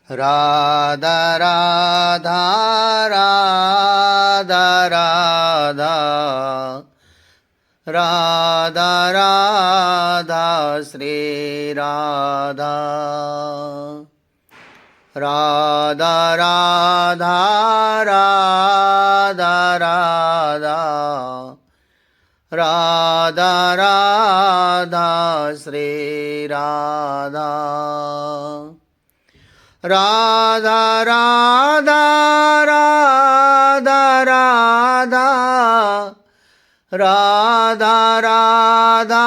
राधा राधा राधा राधा राधा राधा श्री राधा राधा राधा राधा राधा राधा राधा श्री राधा राधा राधा राधा राधा राधा राधा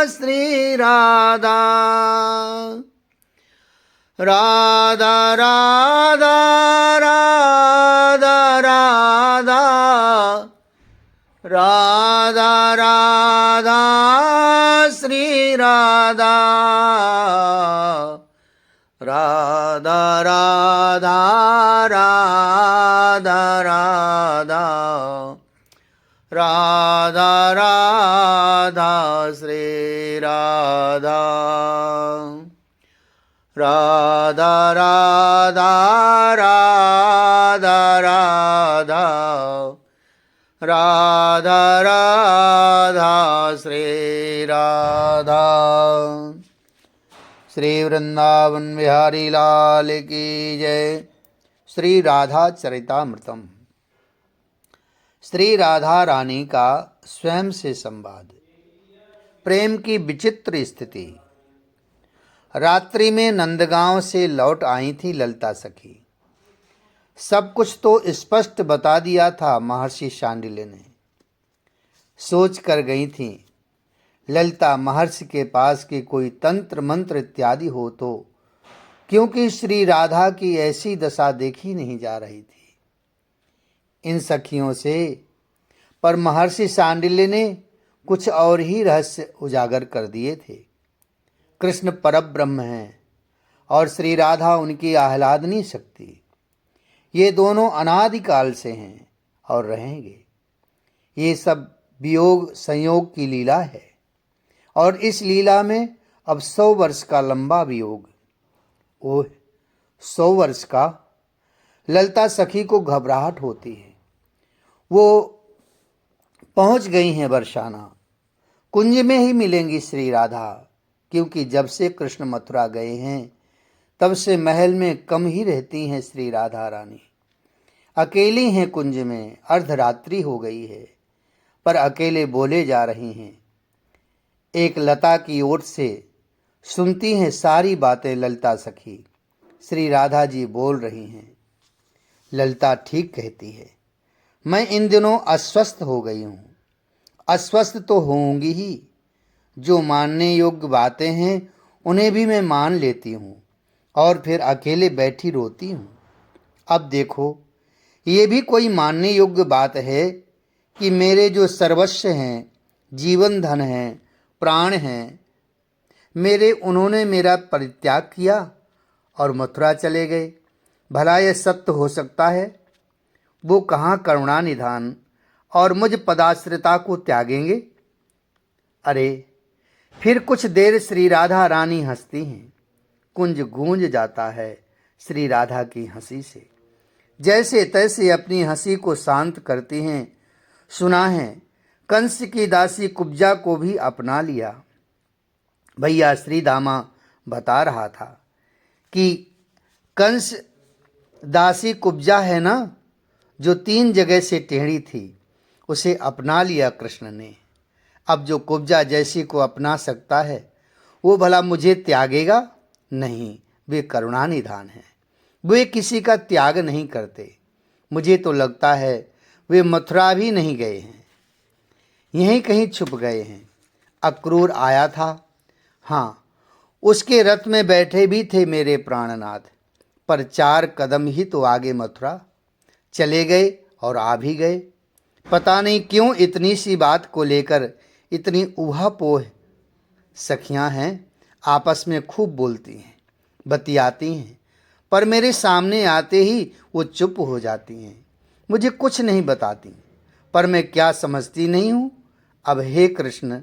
श्री राधा राधा राधा राधा राधा राधा राधा श्री राधा राधा राधा राधा राधा राधा राधा श्री राधा राधा राधा राधा राधा राधा राधा श्री राधा। श्री वृंदावन बिहारी लाल की जय। श्री राधा चरितामृतम। श्री राधा रानी का स्वयं से संवाद। प्रेम की विचित्र स्थिति। रात्रि में नंदगांव से लौट आई थी ललिता सखी। सब कुछ तो स्पष्ट बता दिया था महर्षि शांडिल्य ने। सोच कर गई थी ललिता महर्षि के पास के कोई तंत्र मंत्र इत्यादि हो तो, क्योंकि श्री राधा की ऐसी दशा देखी नहीं जा रही थी इन सखियों से। पर महर्षि शांडिल्य ने कुछ और ही रहस्य उजागर कर दिए थे। कृष्ण परब्रह्म हैं और श्री राधा उनकी आह्लादनी शक्ति। ये दोनों अनादिकाल से हैं और रहेंगे। ये सब वियोग संयोग की लीला है और इस लीला में अब 100 वर्ष का लंबा वियोग। ओह, 100 वर्ष का! ललिता सखी को घबराहट होती है। वो पहुंच गई हैं बरसाना। कुंज में ही मिलेंगी श्री राधा, क्योंकि जब से कृष्ण मथुरा गए हैं तब से महल में कम ही रहती हैं श्री राधा रानी। अकेली हैं कुंज में। अर्धरात्रि हो गई है पर अकेले बोले जा रही हैं। एक लता की ओट से सुनती हैं सारी बातें ललिता सखी। श्री राधा जी बोल रही हैं। ललिता ठीक कहती है, मैं इन दिनों अस्वस्थ हो गई हूँ। अस्वस्थ तो होंगी ही। जो मानने योग्य बातें हैं उन्हें भी मैं मान लेती हूँ और फिर अकेले बैठी रोती हूँ। अब देखो, ये भी कोई मानने योग्य बात है कि मेरे जो सर्वस्व हैं, जीवन धन हैं, प्राण हैं मेरे, उन्होंने मेरा परित्याग किया और मथुरा चले गए। भला यह सत्य हो सकता है? वो कहाँ करुणा निधान और मुझ पदाश्रिता को त्यागेंगे? अरे, फिर कुछ देर श्री राधा रानी हंसती हैं। कुंज गूंज जाता है श्री राधा की हंसी से। जैसे तैसे अपनी हंसी को शांत करती हैं। सुना है कंस की दासी कुब्जा को भी अपना लिया। भैया श्री दामा बता रहा था कि कंस दासी कुब्जा है ना, जो 3 जगह से टेढ़ी थी, उसे अपना लिया कृष्ण ने। अब जो कुब्जा जैसी को अपना सकता है वो भला मुझे त्यागेगा? नहीं, वे करुणानिधान हैं। वे किसी का त्याग नहीं करते। मुझे तो लगता है वे मथुरा भी नहीं गए हैं, यहीं कहीं छुप गए हैं। अक्रूर आया था, हाँ, उसके रथ में बैठे भी थे मेरे प्राणनाथ, पर 4 कदम ही तो आगे मथुरा चले गए और आ भी गए। पता नहीं क्यों इतनी सी बात को लेकर इतनी ऊहापोह सखियां हैं। आपस में खूब बोलती हैं, बतियाती हैं, पर मेरे सामने आते ही वो चुप हो जाती हैं। मुझे कुछ नहीं बताती, पर मैं क्या समझती नहीं हूँ। अब हे कृष्ण,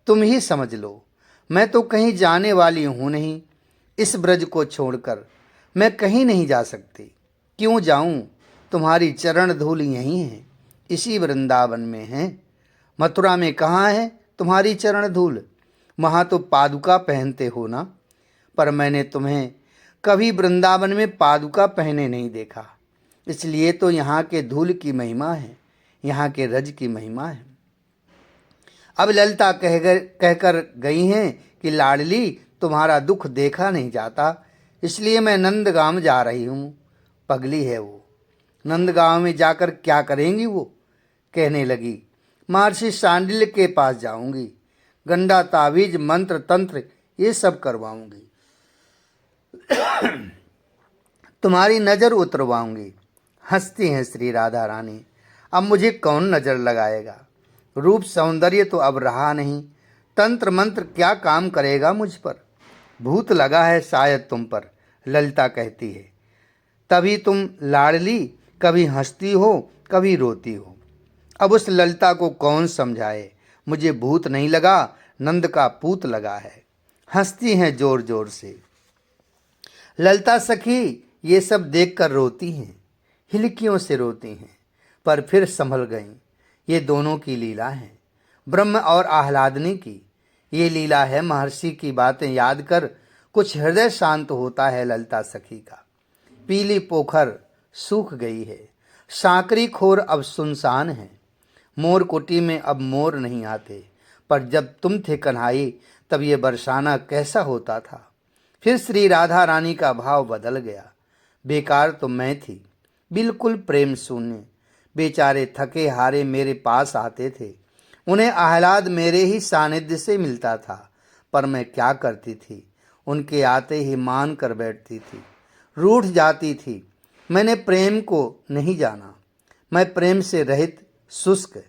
तुम ही समझ लो। मैं तो कहीं जाने वाली हूँ नहीं। इस ब्रज को छोड़कर मैं कहीं नहीं जा सकती। क्यों जाऊं? तुम्हारी चरण धूल यहीं है, इसी वृंदावन में है। मथुरा में कहाँ है तुम्हारी चरण धूल? वहाँ तो पादुका पहनते हो ना। पर मैंने तुम्हें कभी वृंदावन में पादुका पहने नहीं देखा। इसलिए तो यहाँ के धूल की महिमा है, यहाँ के रज की महिमा है। अब ललिता कहकर गई हैं कि लाडली, तुम्हारा दुख देखा नहीं जाता, इसलिए मैं नंदगांव जा रही हूँ। पगली है वो, नंदगांव में जाकर क्या करेंगी वो? कहने लगी, महर्षि शांडिल्य के पास जाऊंगी, गंडा तावीज मंत्र तंत्र ये सब करवाऊंगी, तुम्हारी नजर उतरवाऊंगी। हंसती हैं श्री राधा रानी। अब मुझे कौन नजर लगाएगा? रूप सौंदर्य तो अब रहा नहीं, तंत्र मंत्र क्या काम करेगा मुझ पर? भूत लगा है शायद तुम पर, ललिता कहती है। तभी तुम लाडली कभी हंसती हो कभी रोती हो। अब उस ललिता को कौन समझाए? मुझे भूत नहीं लगा, नंद का पूत लगा है। हंसती हैं जोर जोर से। ललिता सखी ये सब देखकर रोती हैं, हिलकियों से रोती हैं, पर फिर संभल गईं। ये दोनों की लीला है, ब्रह्म और आह्लादनी की। ये लीला है, महर्षि की बातें याद कर कुछ हृदय शांत होता है ललिता सखी का। पीली पोखर सूख गई है, सांकरी खोर अब सुनसान है। मोर कुटी में अब मोर नहीं आते, पर जब तुम थे कन्हाई तब ये बरसाना कैसा होता था। फिर श्री राधा रानी का भाव बदल गया। बेकार तो मैं थी, बिल्कुल प्रेम शून्य। बेचारे थके हारे मेरे पास आते थे, उन्हें आह्लाद मेरे ही सानिध्य से मिलता था। पर मैं क्या करती थी, उनके आते ही मान कर बैठती थी, रूठ जाती थी। मैंने प्रेम को नहीं जाना, मैं प्रेम से रहित शुष्क।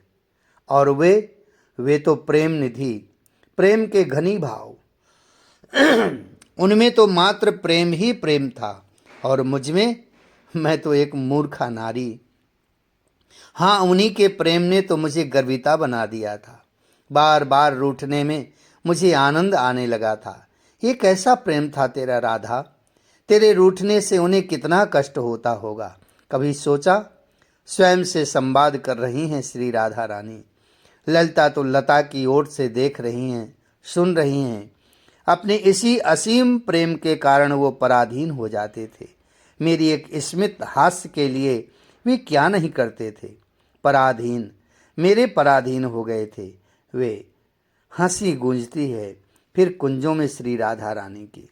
और वे तो प्रेम निधि, प्रेम के घनी भाव, उनमें तो मात्र प्रेम ही प्रेम था, और मुझमें, मैं तो एक मूर्खा नारी। हाँ, उन्हीं के प्रेम ने तो मुझे गर्विता बना दिया था। बार बार रूठने में मुझे आनंद आने लगा था। ये कैसा प्रेम था तेरा राधा? तेरे रूठने से उन्हें कितना कष्ट होता होगा, कभी सोचा? स्वयं से संवाद कर रही हैं श्री राधा रानी। ललिता तो लता की ओर से देख रही हैं, सुन रही हैं। अपने इसी असीम प्रेम के कारण वो पराधीन हो जाते थे। मेरी एक स्मित हास्य के लिए वे क्या नहीं करते थे। पराधीन, मेरे पराधीन हो गए थे वे। हंसी गूंजती है फिर कुंजों में श्री राधा रानी की।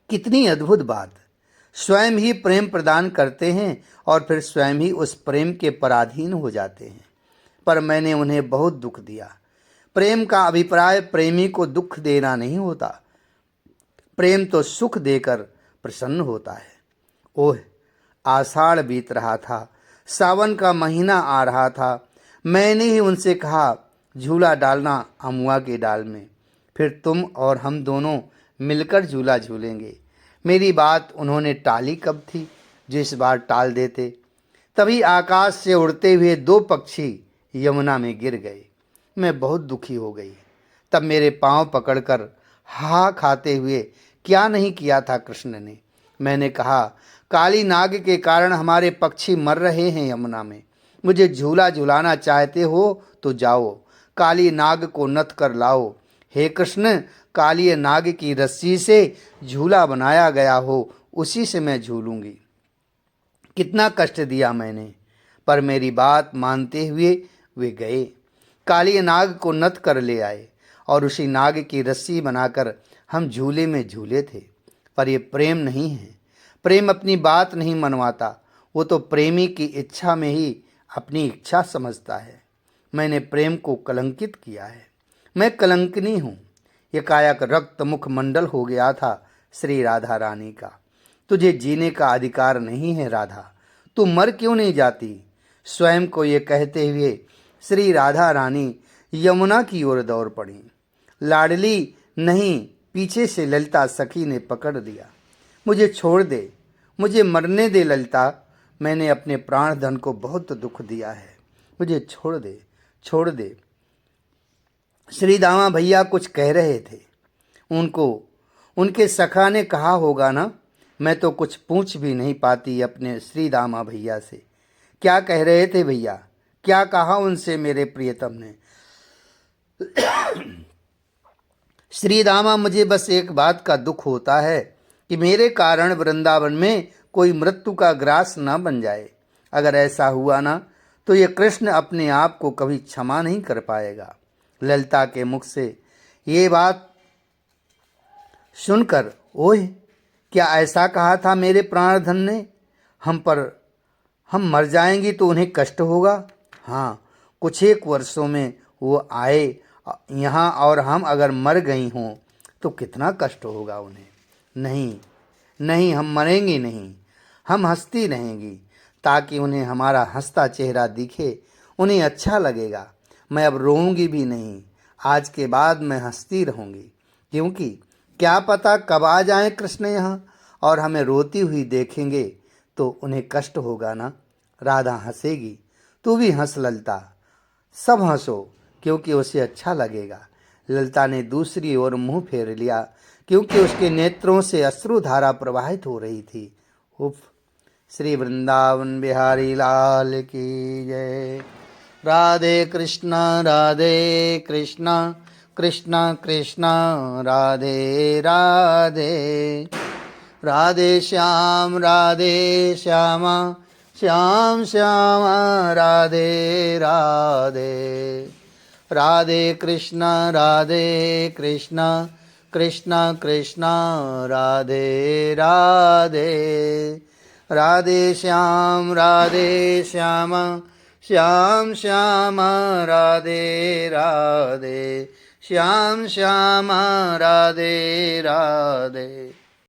कितनी अद्भुत बात! स्वयं ही प्रेम प्रदान करते हैं और फिर स्वयं ही उस प्रेम के पराधीन हो जाते हैं। पर मैंने उन्हें बहुत दुख दिया। प्रेम का अभिप्राय प्रेमी को दुख देना नहीं होता, प्रेम तो सुख देकर प्रसन्न होता है। ओह, आषाढ़ बीत रहा था, सावन का महीना आ रहा था। मैंने ही उनसे कहा झूला डालना अमुआ के डाल में, फिर तुम और हम दोनों मिलकर झूला झूलेंगे। मेरी बात उन्होंने टाली कब थी जो इस बार टाल देते। तभी आकाश से उड़ते हुए दो पक्षी यमुना में गिर गए। मैं बहुत दुखी हो गई। तब मेरे पांव पकड़कर हा खाते हुए क्या नहीं किया था कृष्ण ने। मैंने कहा, काली नाग के कारण हमारे पक्षी मर रहे हैं यमुना में। मुझे झूला झुलाना चाहते हो तो जाओ, काली नाग को नथ कर लाओ। हे कृष्ण, काली नाग की रस्सी से झूला बनाया गया हो, उसी से मैं झूलूंगी। कितना कष्ट दिया मैंने, पर मेरी बात मानते हुए वे गए। काली नाग को नथ कर ले आए और उसी नाग की रस्सी बनाकर हम झूले में झूले थे। पर ये प्रेम नहीं है। प्रेम अपनी बात नहीं मनवाता, वो तो प्रेमी की इच्छा में ही अपनी इच्छा समझता है। मैंने प्रेम को कलंकित किया है, मैं कलंकिनी हूँ। ये काया रक्त मुख मंडल हो गया था श्री राधा रानी का। तुझे जीने का अधिकार नहीं है राधा, तू मर क्यों नहीं जाती? स्वयं को ये कहते हुए श्री राधा रानी यमुना की ओर दौड़ पड़ी। लाडली नहीं, पीछे से ललिता सखी ने पकड़ दिया। मुझे छोड़ दे, मुझे मरने दे ललिता, मैंने अपने प्राण धन को बहुत दुख दिया है, मुझे छोड़ दे, छोड़ दे। श्री दामा भैया कुछ कह रहे थे। उनको उनके सखा ने कहा होगा ना, मैं तो कुछ पूछ भी नहीं पाती अपने श्री दामा भैया से। क्या कह रहे थे भैया? क्या कहा उनसे मेरे प्रियतम ने? श्री दामा, मुझे बस एक बात का दुख होता है कि मेरे कारण वृंदावन में कोई मृत्यु का ग्रास न बन जाए। अगर ऐसा हुआ ना तो ये कृष्ण अपने आप को कभी क्षमा नहीं कर पाएगा। ललिता के मुख से ये बात सुनकर, ओह, क्या ऐसा कहा था मेरे प्राणधन ने? हम मर जाएंगी तो उन्हें कष्ट होगा। हाँ, कुछ एक वर्षों में वो आए यहाँ और हम अगर मर गई हों तो कितना कष्ट होगा उन्हें। नहीं नहीं, हम मरेंगे नहीं, हम हंसती रहेंगी ताकि उन्हें हमारा हंसता चेहरा दिखे, उन्हें अच्छा लगेगा। मैं अब रोऊंगी भी नहीं, आज के बाद मैं हंसती रहूंगी, क्योंकि क्या पता कब आ जाएं कृष्ण यहाँ और हमें रोती हुई देखेंगे तो उन्हें कष्ट होगा ना। राधा हंसेगी, तू भी हंस ललिता, सब हंसो, क्योंकि उसे अच्छा लगेगा। ललिता ने दूसरी ओर मुंह फेर लिया, क्योंकि उसके नेत्रों से अश्रुधारा प्रवाहित हो रही थी। उफ। श्री वृंदावन बिहारी लाल की जय। राधे कृष्णा राधे कृष्णा कृष्णा कृष्णा राधे राधे। राधे श्याम श्याम श्याम राधे राधे। राधे कृष्णा कृष्णा कृष्णा राधे राधे। राधे श्याम श्याम श्याम राधे राधे। श्याम श्याम राधे राधे।